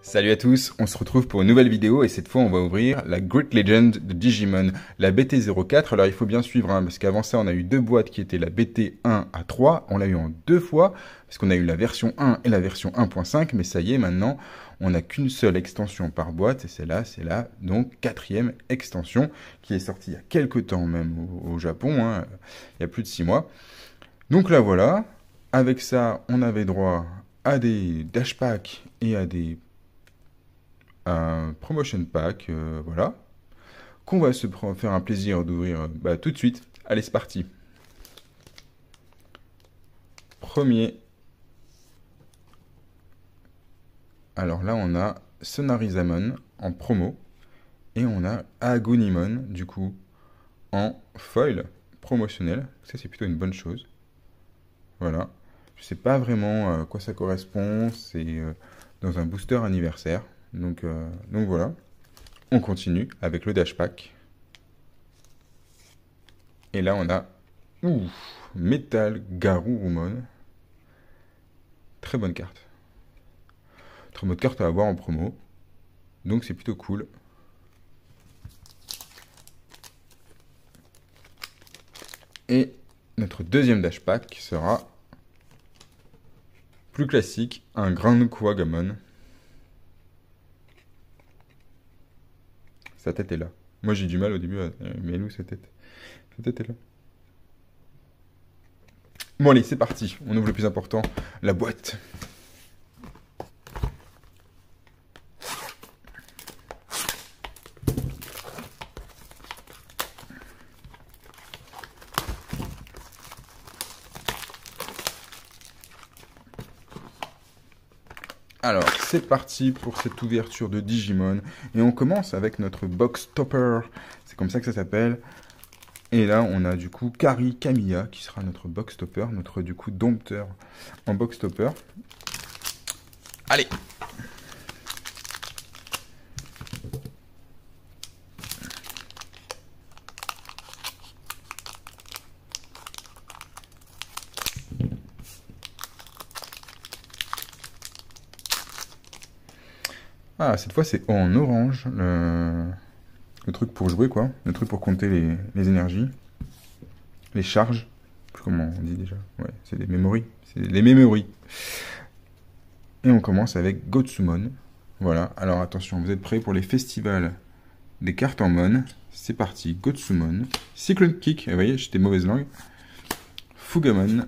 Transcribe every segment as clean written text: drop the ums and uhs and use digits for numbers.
Salut à tous, on se retrouve pour une nouvelle vidéo et cette fois on va ouvrir la Great Legend de Digimon, la BT04. Alors il faut bien suivre parce qu'avant ça on a eu deux boîtes qui étaient la BT1 à 3, on l'a eu en deux fois parce qu'on a eu la version 1 et la version 1.5, mais ça y est maintenant on n'a qu'une seule extension par boîte et c'est la donc quatrième extension qui est sortie il y a quelques temps même au Japon, il y a plus de 6 mois. Donc là voilà, avec ça on avait droit à des dash packs et à des un promotion pack, voilà, qu'on va se faire un plaisir d'ouvrir tout de suite. Allez, c'est parti. Premier. Alors là, on a Sonarizamon en promo et on a Agunimon, du coup, en foil promotionnel. Ça, c'est plutôt une bonne chose. Voilà. Je sais pas vraiment à quoi ça correspond. C'est dans un booster anniversaire. Donc voilà. On continue avec le Dash Pack. Et là, on a Metal Garurumon. Très bonne carte. Très bonne carte à avoir en promo. Donc c'est plutôt cool. Et notre deuxième Dash Pack sera plus classique, un Grand Kuwagamon. Sa tête est là. Moi j'ai du mal au début à... Mais elle est où sa tête? Sa tête est là. Bon allez, c'est parti. On ouvre le plus important, la boîte. Alors, c'est parti pour cette ouverture de Digimon. Et on commence avec notre box topper. C'est comme ça que ça s'appelle. Et là, on a du coup Kari Kamiya qui sera notre box topper, notre du coup dompteur en box topper. Allez! Ah, cette fois c'est en orange, le truc pour jouer quoi, le truc pour compter les énergies, les charges, je sais plus comment on dit déjà, ouais, c'est des memories, c'est les memories. Et on commence avec Gotsumon, voilà, alors attention, vous êtes prêts pour les festivals des cartes en mon, c'est parti, Gotsumon, Cyclone Kick, vous voyez, j'étais mauvaise langue, Fugamon,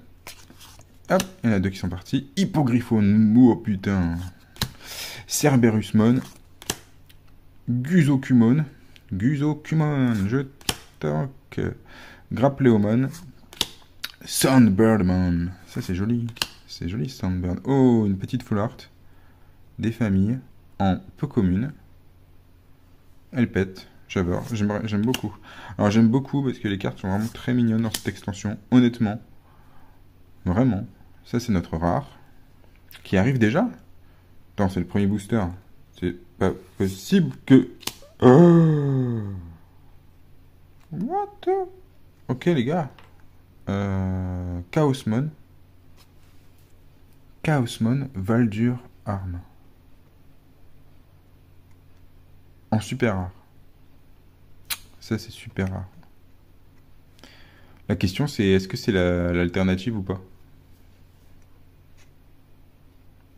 hop, il y en a deux qui sont partis, Hippogryphone, oh putain, Cerberusmon, Guzokumon, je toque, Grappleomon, Soundbirdmon, ça c'est joli Soundbird. Oh, une petite full art, des familles, en peu commune, elle pète, j'adore, j'aime beaucoup. Alors j'aime beaucoup parce que les cartes sont vraiment très mignonnes dans cette extension, honnêtement, vraiment, ça c'est notre rare, qui arrive déjà. Attends, c'est le premier booster. C'est pas possible que... Oh. What the... Ok, les gars. Chaosmon. Chaosmon, Valdur, arme. En super rare. Ça, c'est super rare. La question, c'est est-ce que c'est l'alternative ou pas?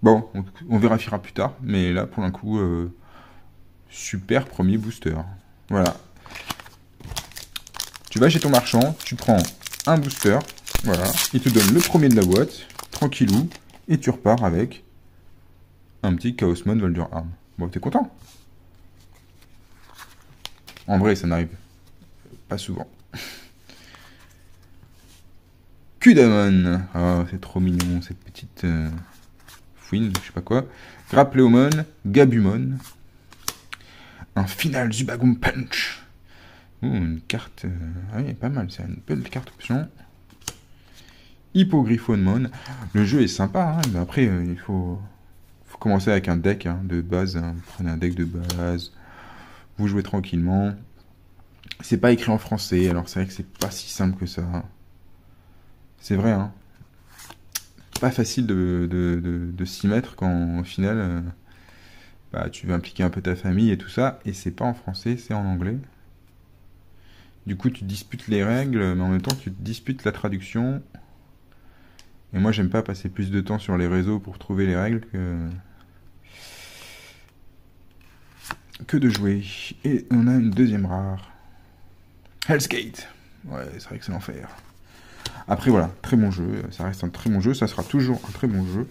Bon, on vérifiera plus tard, mais là, pour un coup, super premier booster. Voilà. Tu vas chez ton marchand, tu prends un booster, voilà, il te donne le premier de la boîte, tranquillou, et tu repars avec un petit Chaosmon Valdur Arm. Bon, t'es content? En vrai, ça n'arrive pas souvent. Kudamon. Oh, c'est trop mignon, cette petite... fouine, je sais pas quoi. Grappleomon, Gabumon. Un final Zubagum Punch. Une carte... oui, pas mal, c'est une belle carte option. Hippogryphone. Le jeu est sympa, mais après, il faut commencer avec un deck de base. Vous prenez un deck de base, vous jouez tranquillement. C'est pas écrit en français, alors c'est vrai que c'est pas si simple que ça. C'est vrai, pas facile de s'y mettre quand au final bah, tu veux impliquer un peu ta famille et tout ça, et c'est pas en français, c'est en anglais. Du coup, tu disputes les règles, mais en même temps, tu te disputes la traduction. Et moi, j'aime pas passer plus de temps sur les réseaux pour trouver les règles que de jouer. Et on a une deuxième rare. Hell's Gate. Ouais, c'est vrai que c'est l'enfer. Après, voilà, très bon jeu. Ça reste un très bon jeu. Ça sera toujours un très bon jeu.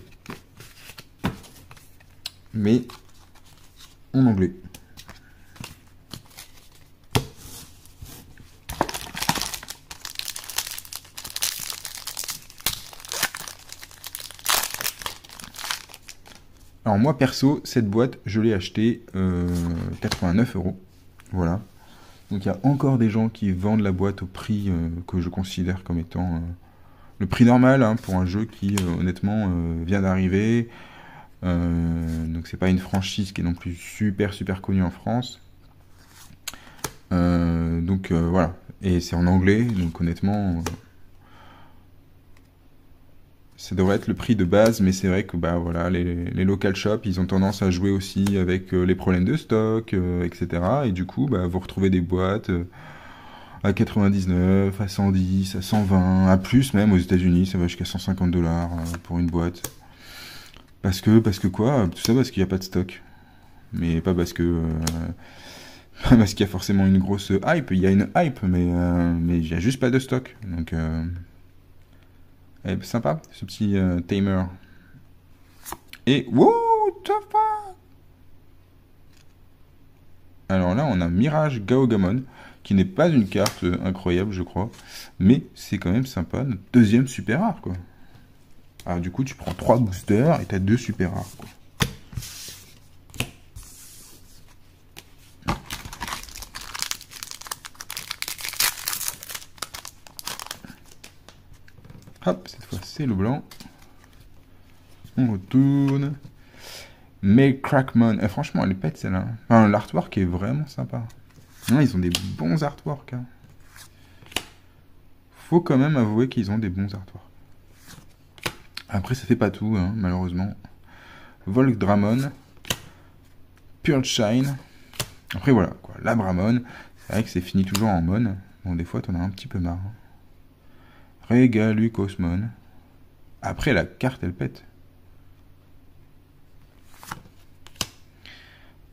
Mais en anglais. Alors moi perso, cette boîte, je l'ai achetée 89 €. Voilà. Donc il y a encore des gens qui vendent la boîte au prix que je considère comme étant le prix normal hein, pour un jeu qui honnêtement vient d'arriver. Donc c'est pas une franchise qui est non plus super connue en France. Donc voilà. Et c'est en anglais, donc honnêtement... ça devrait être le prix de base, mais c'est vrai que bah, voilà, les local shops, ils ont tendance à jouer aussi avec les problèmes de stock, etc. Et du coup, bah, vous retrouvez des boîtes à 99, à 110, à 120, à plus même aux États-Unis, ça va jusqu'à 150 $ pour une boîte. Parce que quoi? Tout ça parce qu'il n'y a pas de stock. Mais pas parce que... parce qu'il y a forcément une grosse hype. Il y a une hype, mais il n'y a juste pas de stock. Donc... sympa, ce petit timer. Et wow, the fuck. Alors là, on a Mirage Gaogamon, qui n'est pas une carte incroyable, je crois, mais c'est quand même sympa. Notre deuxième super rare, quoi. Alors du coup, tu prends 3 boosters et t'as 2 super rares, quoi. Hop, cette fois c'est le blanc. On retourne. Mais Crackmon, franchement, elle est pète celle-là. Enfin, l'artwork est vraiment sympa. Non, ils ont des bons artworks. Hein. Faut quand même avouer qu'ils ont des bons artworks. Après, ça fait pas tout, hein, malheureusement. Volkdramon. Pearl Shine. Après, voilà, quoi. Labramon. C'est vrai que c'est fini toujours en mon. Bon, des fois, t'en as un petit peu marre. Hein. Regalucosmon. Après, la carte, elle pète.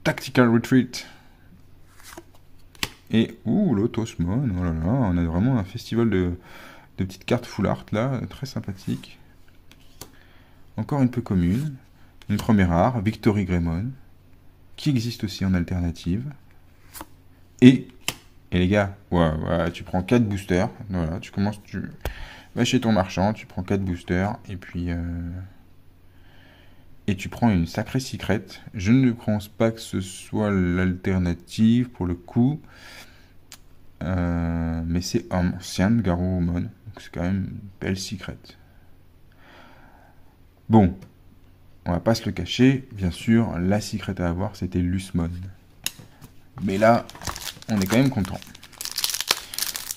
Tactical Retreat. Et, Lotosmon. Oh là là, on a vraiment un festival de petites cartes full art, là. Très sympathique. Encore une peu commune. Une première rare, Victory Greymon. Qui existe aussi en alternative. Et les gars, ouais, tu prends 4 boosters. Voilà, tu vas chez ton marchand, tu prends 4 boosters. Et puis... et tu prends une sacrée secret. Je ne pense pas que ce soit l'alternative pour le coup. Mais c'est un ancien Garurumon. Donc c'est quand même une belle secret. Bon. On va pas se le cacher. Bien sûr, la secret à avoir, c'était Lusmon. Mais là, on est quand même content.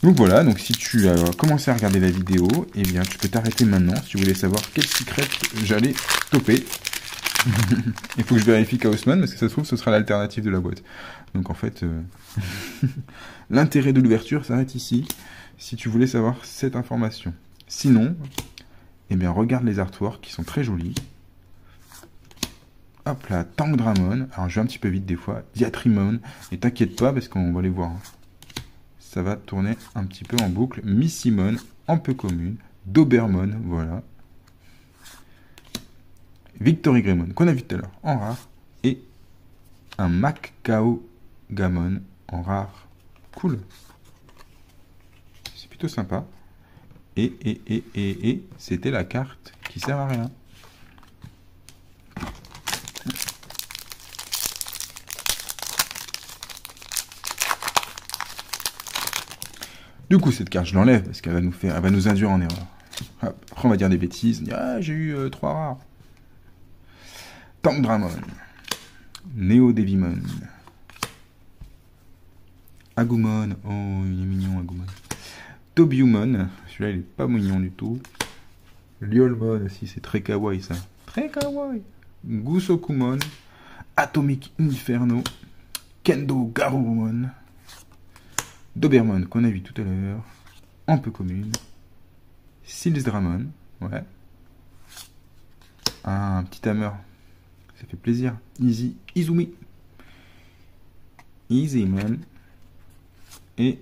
Donc voilà, donc si tu as commencé à regarder la vidéo, eh bien tu peux t'arrêter maintenant si tu voulais savoir quelle secret j'allais stopper. Il faut que je vérifie Chaosmon, parce que ça se trouve, ce sera l'alternative de la boîte. Donc en fait, l'intérêt de l'ouverture s'arrête ici, si tu voulais savoir cette information. Sinon, eh bien regarde les artworks qui sont très jolis. Hop là, Tankdramon, alors je vais un petit peu vite des fois, Diatrimon, et t'inquiète pas parce qu'on va les voir. Hein. Ça va tourner un petit peu en boucle. Missimon, en peu commune, Dobermon, voilà. Victory Greymon, qu'on a vu tout à l'heure, en rare, et un Maccaogamon en rare. Cool. C'est plutôt sympa. Et c'était la carte qui sert à rien. Du coup, cette carte, je l'enlève parce qu'elle va nous induire en erreur. Hop. Après, on va dire des bêtises. Ah, j'ai eu 3 rares. Tankdramon. Neodevimon. Agumon. Oh, il est mignon, Agumon. Tobiumon. Celui-là, il est pas mignon du tout. Liolmon aussi, c'est très kawaii, ça. Très kawaii. Gusokumon. Atomic Inferno, Kendo Garurumon, Doberman qu'on a vu tout à l'heure, en peu commune, Silsdramon, ouais, un petit hammer, ça fait plaisir, Easy Izumi, Easymon, et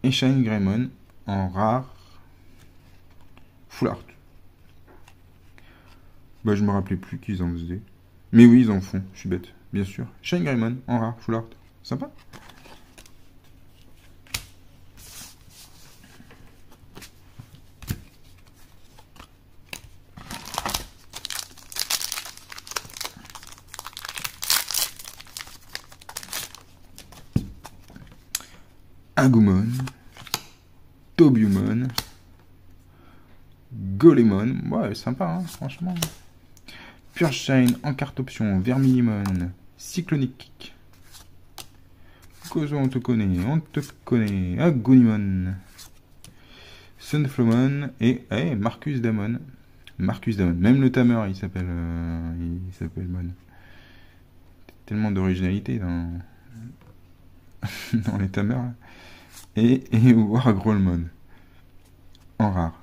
Shine Greymon en rare Full Art. Bah je me rappelais plus qu'ils en faisaient. Mais oui, ils en font, je suis bête, bien sûr. Shine Greymon en rare Full Art. Sympa. Agumon, Tobiumon, Golemon, ouais, sympa, hein, franchement. Pure Shine en carte option, Vermilimon, Cyclonic Kick. Kozo, on te connaît, Agunimon, Sunflowmon et Marcus Damon. Marcus Damon, même le tamer il s'appelle Mon. Tellement d'originalité dans, dans les tamers. Et Wargrolmon en rare.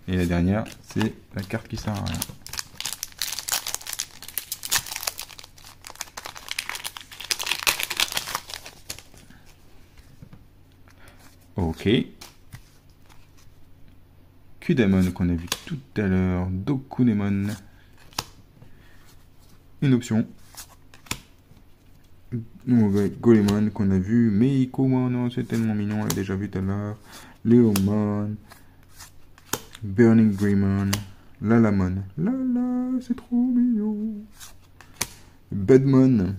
Et la dernière, c'est la carte qui sert à rien. Ok. Kudamon qu'on a vu tout à l'heure. Dokunemon. Une option. Golemon qu'on a vu. Meikomon, c'est tellement mignon, on l'a déjà vu tout à l'heure. Leomon. Burning Greymon. Lalamon. Lala, c'est trop mignon. Budmon.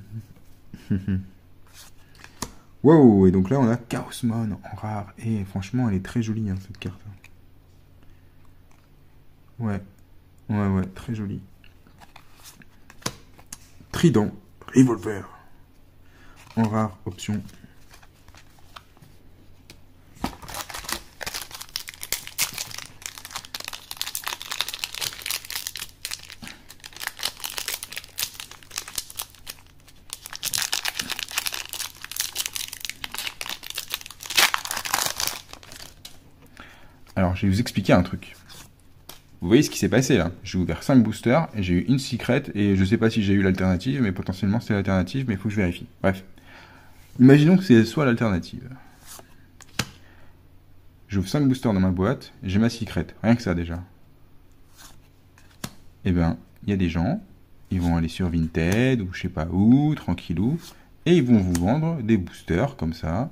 Wow, et donc là on a Chaosmon en rare. Et franchement, elle est très jolie hein, cette carte. Ouais, très jolie. Trident, Revolver. En rare, option. Alors, je vais vous expliquer un truc. Vous voyez ce qui s'est passé là. J'ai ouvert 5 boosters et j'ai eu une secret et je sais pas si j'ai eu l'alternative, mais potentiellement c'est l'alternative, mais il faut que je vérifie. Bref. Imaginons que c'est soit l'alternative. J'ouvre 5 boosters dans ma boîte, j'ai ma secret. Rien que ça déjà. Eh ben, il y a des gens, ils vont aller sur Vinted ou je sais pas où, tranquillou, et ils vont vous vendre des boosters comme ça.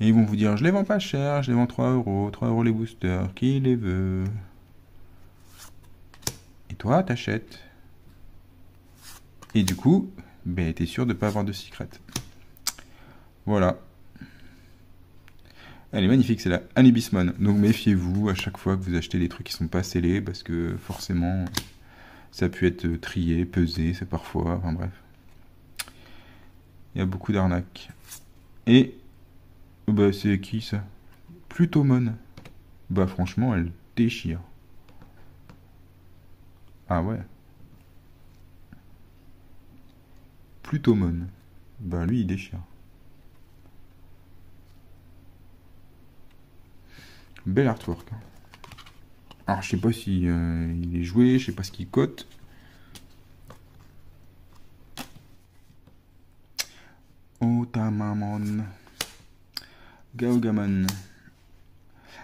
Et ils vont vous dire, je les vends pas cher, je les vends 3 euros, 3 euros les boosters, qui les veut? Et toi, t'achètes. Et du coup, ben, t'es sûr de pas avoir de secret. Voilà. Elle est magnifique, c'est la Anubismon. Donc méfiez-vous à chaque fois que vous achetez des trucs qui sont pas scellés, parce que forcément, ça a pu être trié, pesé, c'est parfois, enfin bref. Il y a beaucoup d'arnaques. Et bah c'est qui ça? Plutomon. Bah franchement, elle déchire. Ah ouais. Plutomon. Bah lui, il déchire. Bel artwork. Alors je sais pas si il est joué, je sais pas ce qu'il cote. Otamamon. Gaogamon.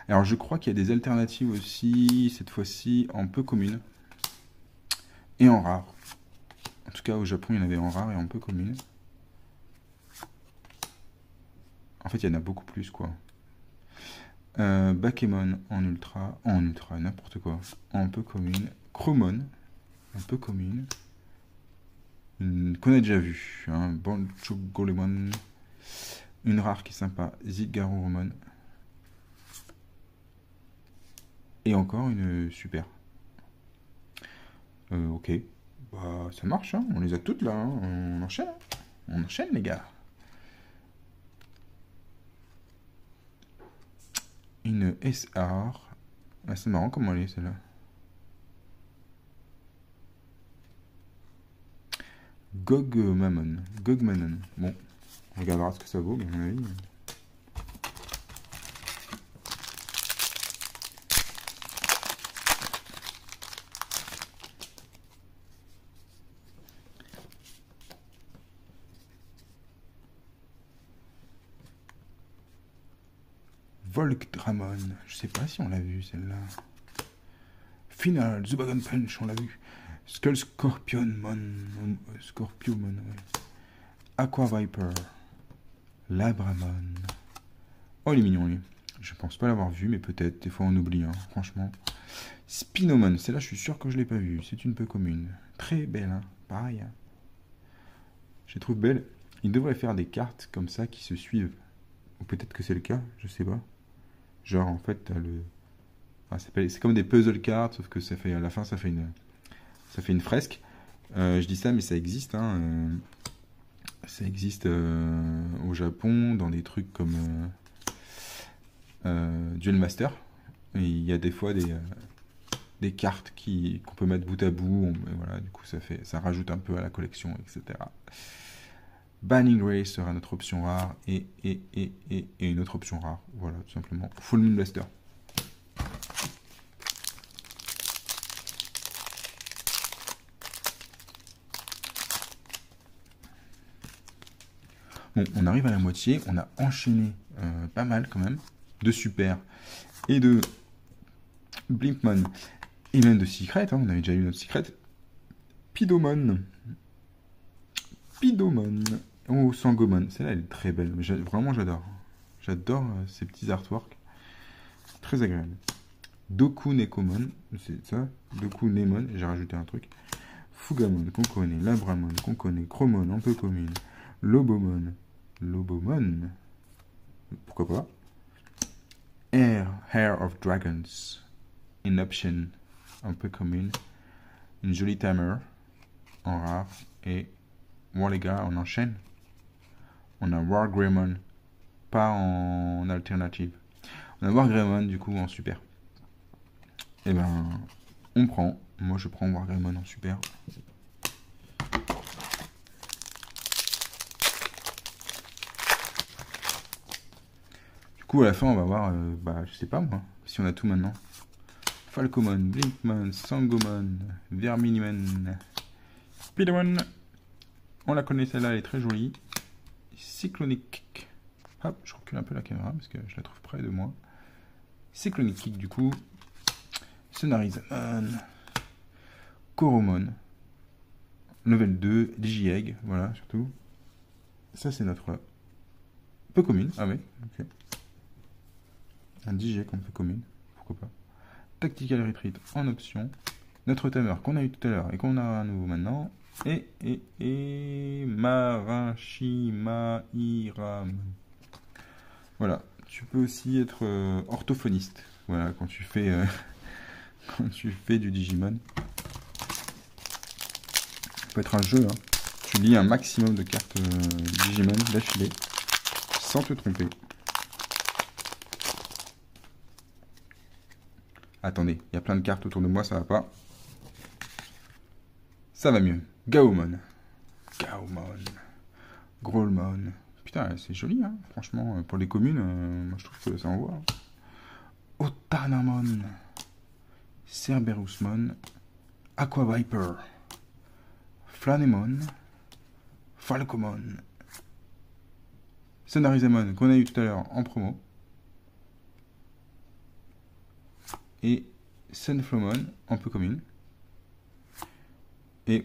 Alors je crois qu'il y a des alternatives aussi, cette fois-ci en peu commune. Et en rare. En tout cas au Japon il y en avait en rare et en peu commune. En fait il y en a beaucoup plus quoi. Bakemon en ultra, n'importe quoi. En peu commune. Chromon, en peu commune. Qu'on a déjà vu. Hein. Bonchogolemon. Une rare qui est sympa. Ziggarurumon. Et encore une super. Ok. Bah, ça marche, hein. On les a toutes là. Hein. On enchaîne. Hein. On enchaîne, les gars. Une SR. Ah, c'est marrant comment elle est, celle-là. Gogmanon. Gogmanon. Bon, on regardera ce que ça vaut, mais à mon avis. Volkdramon. Je sais pas si on l'a vu celle-là. Final, Zubagon Punch, on l'a vu. Skull Scorpionmon. Scorpiomon, ouais. Aqua Viper. Labramon. Oh, il est mignon, lui. Je pense pas l'avoir vu, mais peut-être. Des fois, on oublie, hein, franchement. Spinomon. Celle-là, je suis sûr que je l'ai pas vue. C'est une peu commune. Très belle, hein. Pareil. Hein. Je les trouve belles. Il devrait faire des cartes comme ça qui se suivent. Ou peut-être que c'est le cas, je sais pas. Genre, en fait, t'as le... Enfin, c'est comme des puzzle cards, sauf que ça fait, à la fin, ça fait une fresque. Je dis ça, mais ça existe. Hein, ça existe au Japon, dans des trucs comme Duel Master. Et il y a des fois des cartes qu'on peut mettre bout à bout. Voilà, du coup, ça rajoute un peu à la collection, etc. Banning Ray sera notre option rare et une autre option rare. Voilà, tout simplement. Full Moon Blaster. Bon, on arrive à la moitié. On a enchaîné pas mal quand même. De Super et de Blinkman. Et même de Secret. Hein, on avait déjà eu notre Secret. Pidomon. Pidomon. Oh, Sangomon. Celle-là, elle est très belle. Vraiment, j'adore. J'adore ces petits artworks. Très agréable. Doku Nekomon. C'est ça. Doku Nemon. J'ai rajouté un truc. Fugamon, qu'on connaît. Labramon, qu'on connaît. Chromon, un peu commune. Lobomon. Lobomon. Pourquoi pas. Hair of Dragons. Une option. Un peu commune. Une jolie timer. En rare. Et... Bon les gars, on enchaîne. On a Wargreymon, pas en alternative. On a Wargreymon du coup en super. Et ben, on prend. Moi je prends Wargreymon en super. Du coup à la fin on va voir, je sais pas moi, si on a tout maintenant. Falcomon, Blinkman, Sangomon, Verminimon, Spiderman. On la connaît celle-là, elle est très jolie. Cyclonic Kick. Hop, je recule un peu la caméra parce que je la trouve près de moi. Cyclonic Kick du coup. Sonarizamon. Koromon. Level 2. Digiegg. Voilà, surtout. Ça, c'est notre peu commune. Ah oui, ok. Un Digiegg en peu commune. Pourquoi pas. Tactical Retreat en option. Notre timer qu'on a eu tout à l'heure et qu'on a à nouveau maintenant. Et Marashimairam. Voilà, tu peux aussi être orthophoniste. Voilà, quand tu fais du Digimon. Ça peut être un jeu, hein. Tu lis un maximum de cartes Digimon d'affilée, sans te tromper. Attendez, il y a plein de cartes autour de moi, ça va pas. Ça va mieux. Gaomon. Gaomon. Growlmon. Putain, c'est joli, hein. Franchement, pour les communes, moi je trouve que ça envoie. Hein. Otanamon. Cerberusmon. Aqua Viper. Flanemon. Falcomon. Sonarizamon, qu'on a eu tout à l'heure en promo. Et Sunflowmon, en peu commune. Et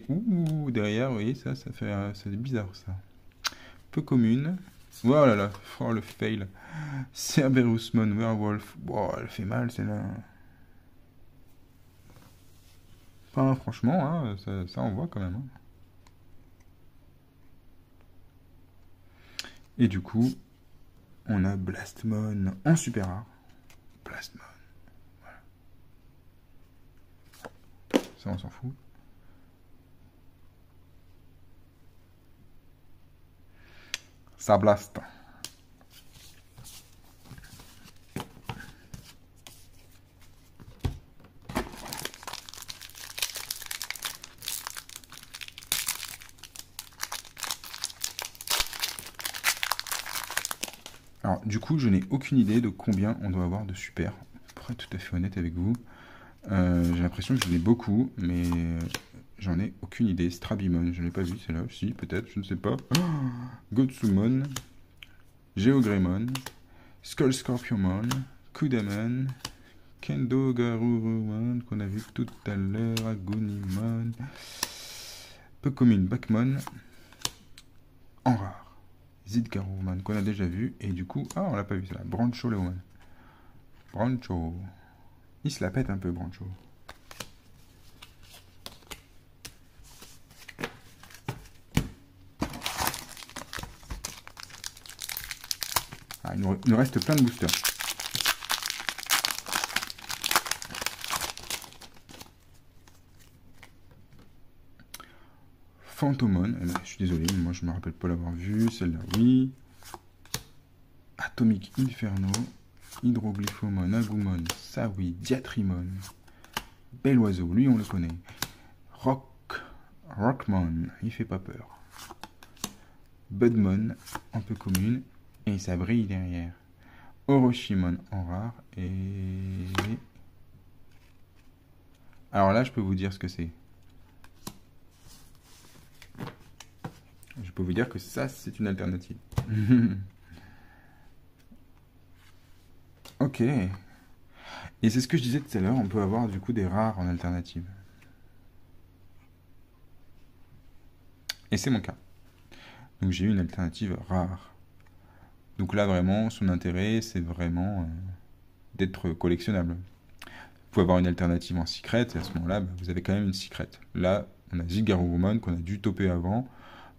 derrière, vous voyez, ça fait c'est bizarre ça. Peu commune. Oh là là, oh le fail. Cerberusmon, Werewolf. Oh, elle fait mal celle-là. Enfin, franchement, hein, ça on voit quand même. Hein. Et du coup, on a Blastmon en super rare. Blastmon. Voilà. Ça, on s'en fout. Ça blast. Alors, du coup, je n'ai aucune idée de combien on doit avoir de super. Pour être tout à fait honnête avec vous, j'ai l'impression que j'en ai beaucoup, mais j'en ai aucune idée. Strabimon, je ne l'ai pas vu, c'est là aussi, peut-être, je ne sais pas. Gotsumon, Geogreymon, Skullscorpiomon, Kudamon, Kendo Garurumon, qu'on a vu tout à l'heure, Agunimon, Pecomin Bakmon, en rare, Zidgarurumon, qu'on a déjà vu, et du coup, on l'a pas vu, c'est là, Brancholeomon. Brancho. Il se la pète un peu, Brancho. Il nous reste plein de boosters. Phantomon, je suis désolé, moi je me rappelle pas l'avoir vu, celle-là oui. Atomic Inferno, Hydroglyphomon, Agumon, Sawi, Diatrimon, Bel Oiseau, lui on le connaît. Rockmon, il fait pas peur. Budmon, un peu commune, et ça brille derrière. Orochimon en rare, et... Alors là je peux vous dire ce que c'est. Je peux vous dire que ça, c'est une alternative. Ok. Et c'est ce que je disais tout à l'heure, on peut avoir du coup des rares en alternative. Et c'est mon cas. Donc j'ai eu une alternative rare. Donc là vraiment, son intérêt, c'est vraiment d'être collectionnable. Vous pouvez avoir une alternative en secret, et à ce moment-là, vous avez quand même une secret. Là, on a Ziggarurumon qu'on a dû toper avant.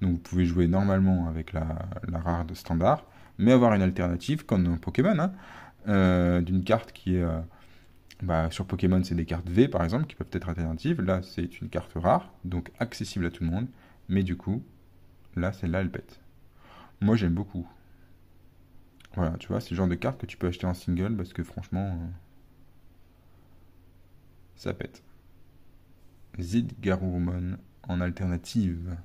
Donc vous pouvez jouer normalement avec la rare de standard, mais avoir une alternative comme dans Pokémon, d'une carte qui est... sur Pokémon, c'est des cartes V par exemple, qui peuvent être alternatives. Là, c'est une carte rare, donc accessible à tout le monde. Mais du coup, là, celle-là, elle pète. Moi, j'aime beaucoup. Voilà, tu vois, c'est le genre de carte que tu peux acheter en single parce que franchement, ça pète. Zidgarurumon en alternative.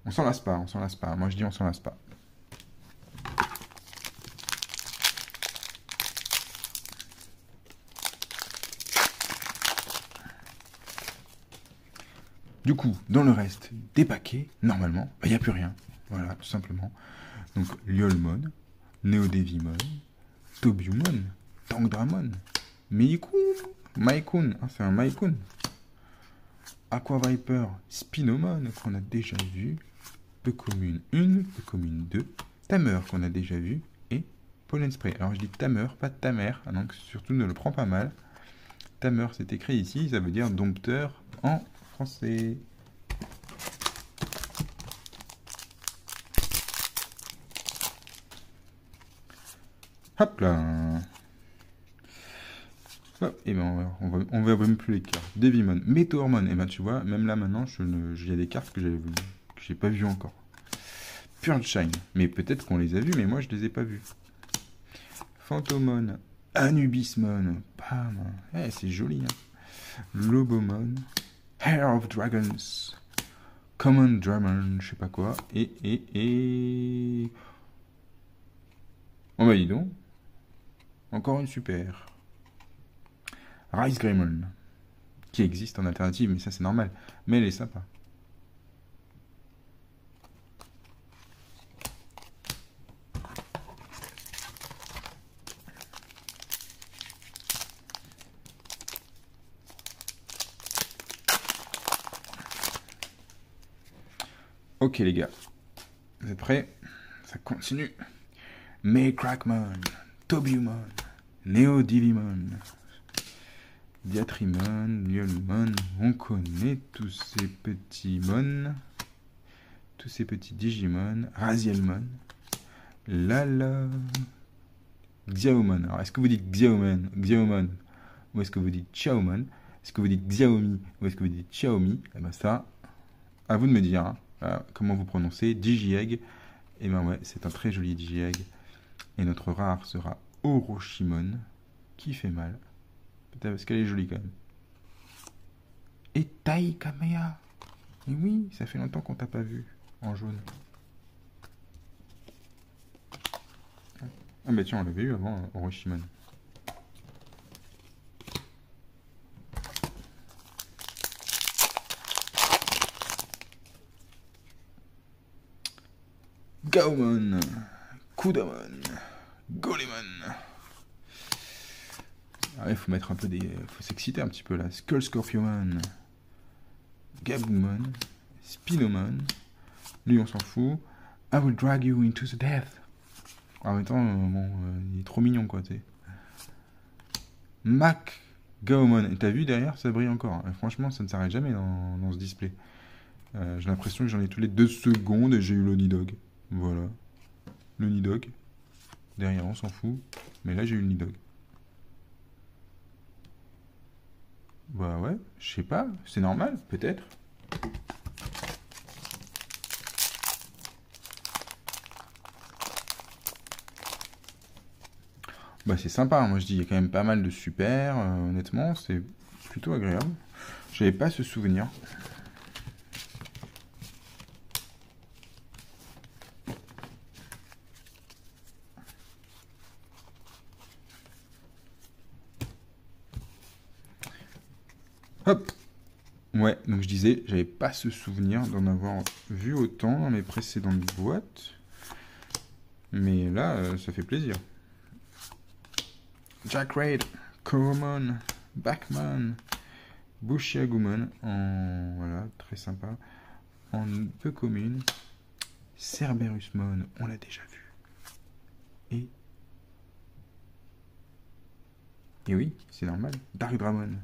On s'en lasse pas, on s'en lasse pas. Moi, je dis on s'en lasse pas. Du coup, dans le reste des paquets, normalement, il n'y a plus rien. Voilà, tout simplement. Donc, Liolmon, Neodevimon, Tobiumon, Tangdramon, Maikun, c'est un Maikun. Aqua Viper, Spinomon, qu'on a déjà vu. Pecommune 1, Pecommune 2, Tamer, qu'on a déjà vu, et Pollen Spray. Alors, je dis Tamer, pas Tamer, donc surtout ne le prends pas mal. Tamer, c'est écrit ici, ça veut dire dompteur en français. Hop là. Hop, et ben on va même plus les cartes. Devimon, Meteormon, et ben tu vois, même là maintenant, il y a des cartes que j'ai pas vues encore. Purge-Shine, mais peut-être qu'on les a vues, mais moi je les ai pas vues. Phantomon, Anubismon, bam, c'est joli. Lobomon, Hair of Dragons, Common Dramon, je sais pas quoi, et... Oh bah dis donc, encore une super. Rice Greymon, qui existe en alternative, mais ça c'est normal, mais elle est sympa. Ok les gars, vous êtes prêts? Ça continue. Maycrackmon, Tobiumon, Neodivimon, Diatrimon, Liolmon, on connaît tous ces petits mon, tous ces petits Digimon, Razielmon, Lala, Xiaomon. Alors est-ce que vous dites Xiaomon, ou est-ce que vous dites Xiaomon? Est-ce que vous dites Xiaomi, ou est-ce que vous dites Xiaomi? Et ben ça, à vous de me dire, comment vous prononcez. Digiegg, et ben ouais, c'est un très joli Digiegg. Et notre rare sera Orochimon, qui fait mal. Peut-être parce qu'elle est jolie quand même. Et Taikamea. Et oui, ça fait longtemps qu'on t'a pas vu en jaune. Ah bah tiens, on l'avait eu avant, Orochimaru. Gaomon, Kudamon, Golemon. Ah, il faut mettre un peu des... faut s'exciter un petit peu là. Skull Scorpion, Gabumon, Spinomon. Lui, on s'en fout. I will drag you into the death. En même temps, bon, il est trop mignon, quoi, tu sais. Mac Gaomon. T'as vu derrière, ça brille encore. Franchement, ça ne s'arrête jamais dans ce display. J'ai l'impression que j'en ai tous les 2 secondes et j'ai eu l'Onidog. Voilà. L'Onidog. Derrière, on s'en fout. Mais là, j'ai eu le Nidog. Bah ouais, je sais pas. C'est normal, peut-être. Bah c'est sympa, moi je dis, il y a quand même pas mal de super, honnêtement, c'est plutôt agréable. J'avais pas ce souvenir. Hop! Ouais, donc je disais, j'avais pas ce souvenir d'en avoir vu autant dans mes précédentes boîtes. Mais là, ça fait plaisir. Jack Raid, Koromon, Backman, Bushiagumon, en voilà, très sympa, en peu commune, Cerberusmon, on l'a déjà vu, et oui, c'est normal, Dark Dramon,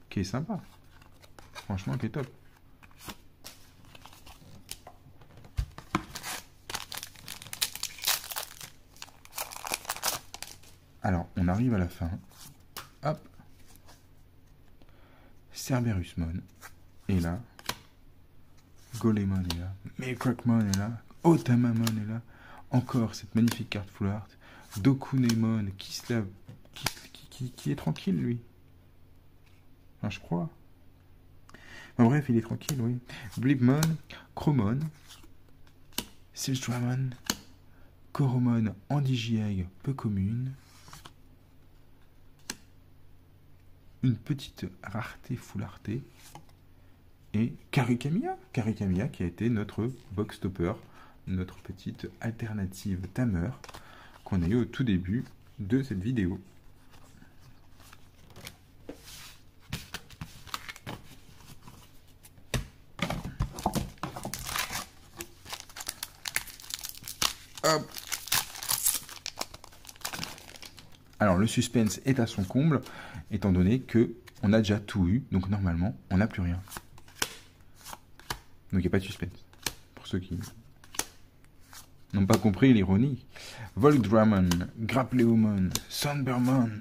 qui est sympa, franchement qui est top. Alors, on arrive à la fin. Hop. Cerberusmon est là. Golemon est là. Maycrackmon est là. Otamamon est là. Encore cette magnifique carte full art. Dokunemon qui est tranquille, lui. Enfin, je crois. Enfin, bref, il est tranquille, oui. Blipmon, Chromon, Silstramon, Koromon en Digiegg peu commune. Une petite rareté full artée. Et Karikamiya qui a été notre box topper, notre petite alternative tamer qu'on a eu au tout début de cette vidéo. Hop. Alors le suspense est à son comble, étant donné que on a déjà tout eu, donc normalement on n'a plus rien. Donc il n'y a pas de suspense. Pour ceux qui n'ont pas compris l'ironie. Voltdramon, Grapleomon, Sunburmon,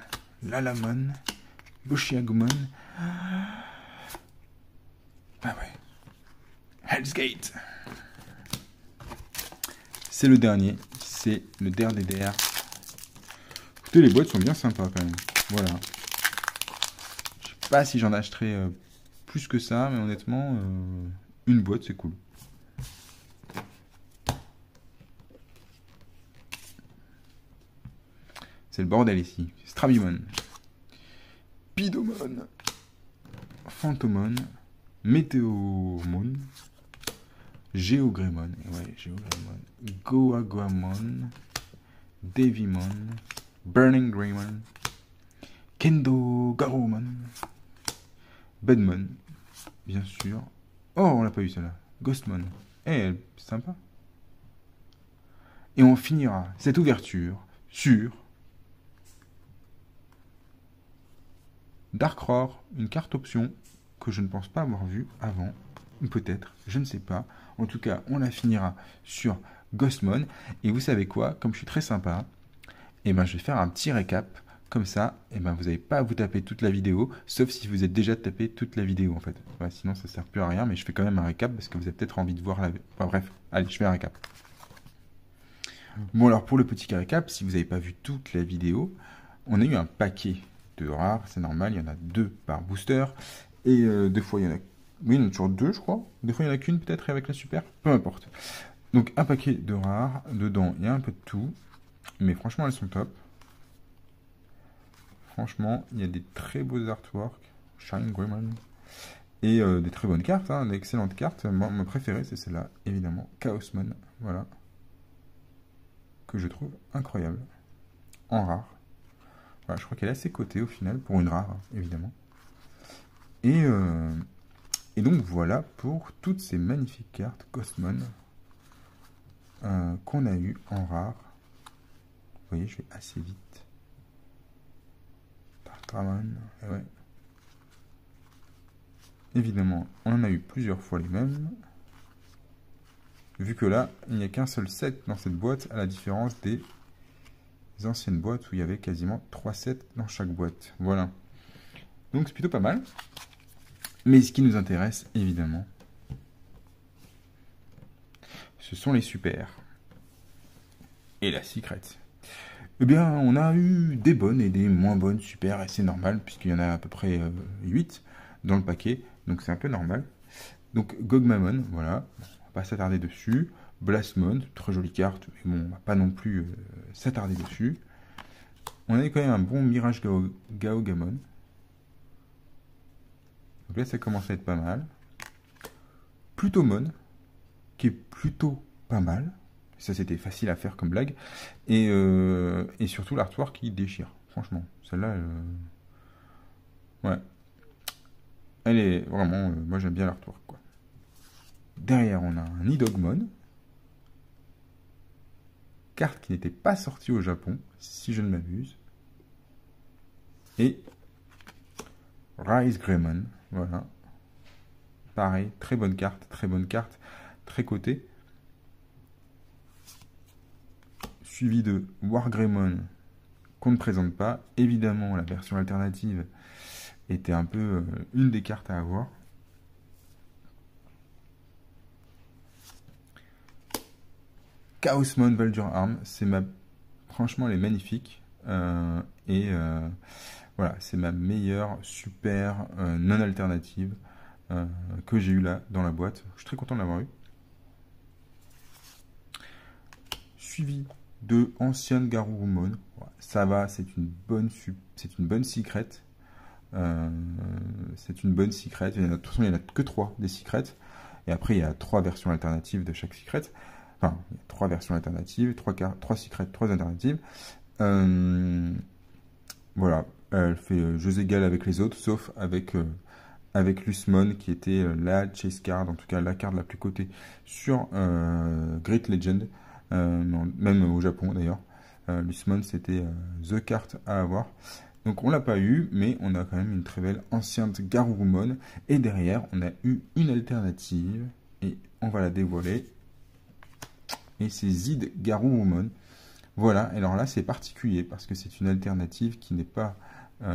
Lalamon, Bushiagumon. Ah ouais. Hell's Gate. C'est le dernier. C'est le DRDDR. Écoutez, les boîtes sont bien sympas quand même. Voilà. Je sais pas si j'en achèterai plus que ça, mais honnêtement, une boîte c'est cool. C'est le bordel ici. Stramimon, Pidomon, Phantomon, Météomon, Geogrémon, ouais, Geogrémon, Goaguamon, Devimon, Burning Greymon, Kendo Garomon, Bedmon, bien sûr. Oh, on l'a pas eu celle-là. Ghostmon. Eh, c'est sympa. Et on finira cette ouverture sur Dark Roar, une carte option que je ne pense pas avoir vue avant, ou peut-être, je ne sais pas. En tout cas, on la finira sur Ghostmon. Et vous savez quoi, comme je suis très sympa, et ben je vais faire un petit récap. Comme ça, et ben vous n'avez pas à vous taper toute la vidéo, sauf si vous êtes déjà tapé toute la vidéo en fait. Ouais, sinon ça ne sert plus à rien, mais je fais quand même un récap parce que vous avez peut-être envie de voir la... Enfin bref, allez, je fais un récap. Bon alors pour le petit récap, si vous n'avez pas vu toute la vidéo, on a eu un paquet de rares, c'est normal, il y en a 2 par booster, et des fois il y en a... Oui, il y en a toujours 2 je crois, des fois il y en a qu'une peut-être avec la super, peu importe. Donc un paquet de rares, dedans il y a un peu de tout. Mais franchement, elles sont top. Franchement, il y a des très beaux artworks. Shine Greymon. Et des très bonnes cartes, hein, d'excellentes cartes. Moi, ma préférée, c'est celle-là, évidemment. Chaosmon. Voilà. Que je trouve incroyable. En rare. Voilà, je crois qu'elle est assez cotée au final, pour une rare, évidemment. Et donc voilà pour toutes ces magnifiques cartes Cosmon qu'on a eu en rare. Vous voyez, je vais assez vite. Darkramon, et ouais. Évidemment, on en a eu plusieurs fois les mêmes. Vu que là, il n'y a qu'un seul set dans cette boîte, à la différence des anciennes boîtes où il y avait quasiment 3 sets dans chaque boîte. Voilà. Donc c'est plutôt pas mal. Mais ce qui nous intéresse, évidemment, ce sont les super. Et la secret. Eh bien, on a eu des bonnes et des moins bonnes super, et c'est normal, puisqu'il y en a à peu près 8 dans le paquet, donc c'est un peu normal. Donc Gogmamon, voilà, on va pas s'attarder dessus. Blastmon, très jolie carte, mais bon, on va pas non plus s'attarder dessus. On a eu quand même un bon Mirage Gaogamon. Donc là, ça commence à être pas mal. Plutomon, qui est plutôt pas mal. Ça, c'était facile à faire comme blague. Et surtout, l'artwork qui déchire. Franchement, celle-là, ouais. Elle est vraiment... moi, j'aime bien l'artwork, quoi. Derrière, on a un Nidogmon. Carte qui n'était pas sortie au Japon, si je ne m'abuse. Et Rise Greymon. Voilà. Pareil, très bonne carte, très cotée. Suivi de Wargreymon, qu'on ne présente pas. Évidemment, la version alternative était un peu une des cartes à avoir. Chaosmon Valdur Arm, franchement, elle est magnifique. Voilà, c'est ma meilleure super non alternative que j'ai eu là dans la boîte. Je suis très content de l'avoir eu. Suivi de Ancien Garurumon. Ça va, c'est une bonne secret. C'est une bonne secret. De toute façon, il n'y en a que 3 des secrets. Et après, il y a 3 versions alternatives de chaque secret. Enfin, il y a 3 versions alternatives, 3 secrets, 3 alternatives. Voilà, elle fait jeux égal avec les autres, sauf avec Lusmon, qui était la chase card, en tout cas la carte la plus cotée sur Great Legend, même au Japon d'ailleurs. Lusmon, c'était the carte à avoir. Donc on l'a pas eu, mais on a quand même une très belle ancienne Garurumon. Et derrière, on a eu une alternative, et on va la dévoiler. Et c'est Zid Garurumon. Voilà, alors là c'est particulier parce que c'est une alternative qui n'est pas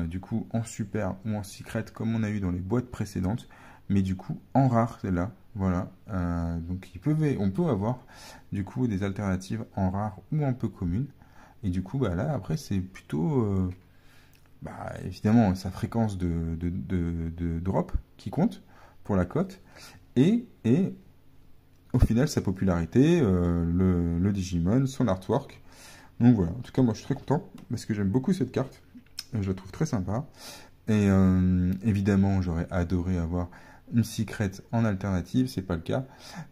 du coup en super ou en secret comme on a eu dans les boîtes précédentes, mais du coup en rare celle-là. Voilà, donc on peut avoir du coup des alternatives en rare ou un peu communes. Et du coup là après c'est plutôt évidemment sa fréquence de drop qui compte pour la cote et au final sa popularité, le Digimon, son artwork. Donc voilà, en tout cas moi je suis très content parce que j'aime beaucoup cette carte, je la trouve très sympa. Et évidemment j'aurais adoré avoir une secret en alternative, c'est pas le cas.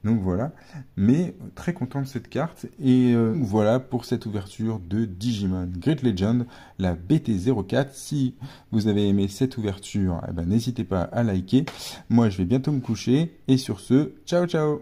Donc voilà, mais très content de cette carte. Et voilà pour cette ouverture de Digimon Great Legend, la BT04. Si vous avez aimé cette ouverture, n'hésitez pas à liker. Moi je vais bientôt me coucher et sur ce, ciao ciao.